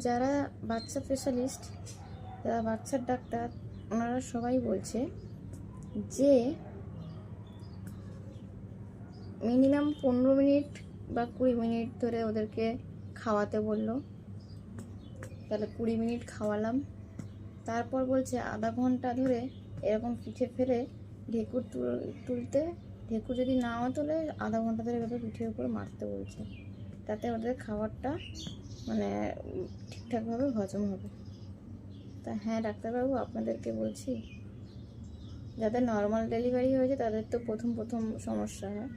যারা বাচ্চা স্পেশালিস্ট, যারা বাচ্চার ডাক্তার, ওনারা সবাই বলছে যে মিনিমাম 15 মিনিট বা 20 মিনিট ধরে ওদেরকে খাওয়াতে বললো। তাহলে 20 মিনিট খাওয়ালাম, তারপর বলছে আধা ঘন্টা ধরে এরকম পিঠে ফেলে ঢেকুর তুলতে, ঢেকুর যদি নাও তোলে আধা ঘন্টা ধরে এভাবে পিঠের উপর মারতে বলছে, তাতে ওদের খাবারটা মানে ঠিকঠাকভাবে হজম হবে। তা হ্যাঁ ডাক্তারবাবু, আপনাদেরকে বলছি, যাদের নর্মাল ডেলিভারি হয়েছে তাদের তো প্রথম সমস্যা হয়,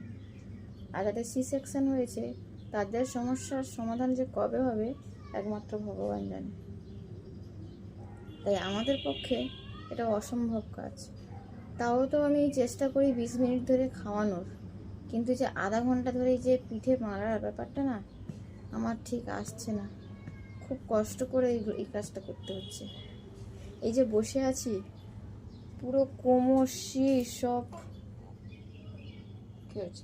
আর যাদের সি সেকশন হয়েছে তাদের সমস্যার সমাধান যে কবে হবে একমাত্র ভগবান জানে। তাই আমাদের পক্ষে এটা অসম্ভব কাজ। তাও তো আমি চেষ্টা করি 20 মিনিট ধরে খাওয়ানোর, কিন্তু যে আধা ঘন্টা ধরে যে পিঠে মারার ব্যাপারটা না আমার ঠিক আসছে না। খুব কষ্ট করে এই কাজটা করতে হচ্ছে। এই যে বসে আছি, পুরো কোমর শির সব কি হচ্ছে,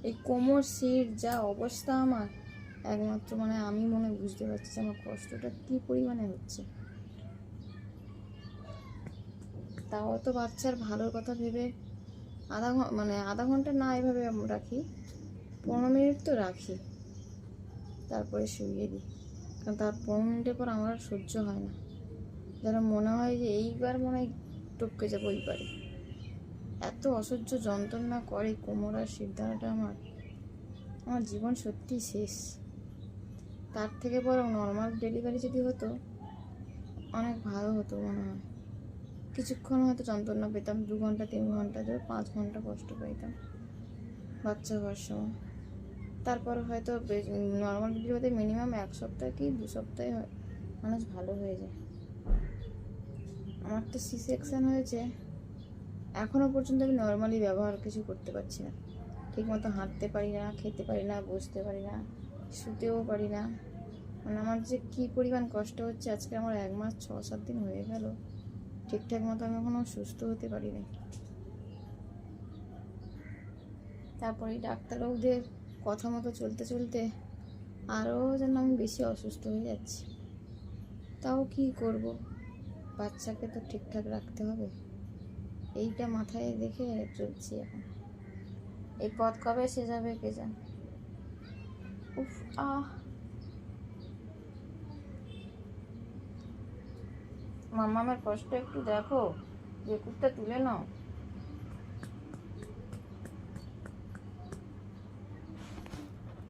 এই কোমর শির যা অবস্থা আমার, একমাত্র মানে আমি মনে বুঝতে পারছি যে আমার কষ্টটা কি পরিমাণে হচ্ছে। তাও তো বাচ্চার ভালোর কথা ভেবে আধা ঘন্টা না এভাবে রাখি, 15 মিনিট তো রাখি, তারপরে শুইয়ে দিই। কারণ তার 15 মিনিটের পর আমার সহ্য হয় না, যেন মনে হয় যে এইবার মনে হয় টপকে যাবো ওই পারে। এত অসহ্য যন্ত্রণা করে কোমর আর শিরদাঁড়াটা, আমার জীবন সত্যি শেষ। তার থেকে বরং নর্মাল ডেলিভারি যদি হতো অনেক ভালো হতো মনে হয়। কিছুক্ষণ হয়তো যন্ত্রণা পেতাম, 2 ঘন্টা 3 ঘন্টা ধরে 5 ঘন্টা কষ্ট পাইতাম বাচ্চা হওয়ার সময়। তারপর হয়তো নর্মাল ডেলিভারিতে মিনিমাম 1 সপ্তাহ কি 2 সপ্তাহে মানুষ ভালো হয়ে যায়। আমার তো সি সেকশন হয়েছে, এখনও পর্যন্ত আমি নর্মালি ব্যবহার কিছু করতে পারছি না। ঠিকমতো হাঁটতে পারি না, খেতে পারি না, বসতে পারি না, শুতেও পারি না। মানে আমার যে কী পরিমাণ কষ্ট হচ্ছে, আজকে আমার 1 মাস 6-7 দিন হয়ে গেল, ঠিকঠাক মতো আমি এখনও সুস্থ হতে পারিনি। তারপরে ডাক্তারবাবুদের কথা মতো চলতে আরও যেন আমি বেশি অসুস্থ হয়ে যাচ্ছি। তাও কি করব, বাচ্চাকে তো ঠিকঠাক রাখতে হবে, এইটা মাথায় রেখে চলছি এখন। এই পথ কবে শেষ যাবে কে জানে। উফ মাম্মামের কষ্ট একটু দেখো, যে কুত্তা তুলে নাও।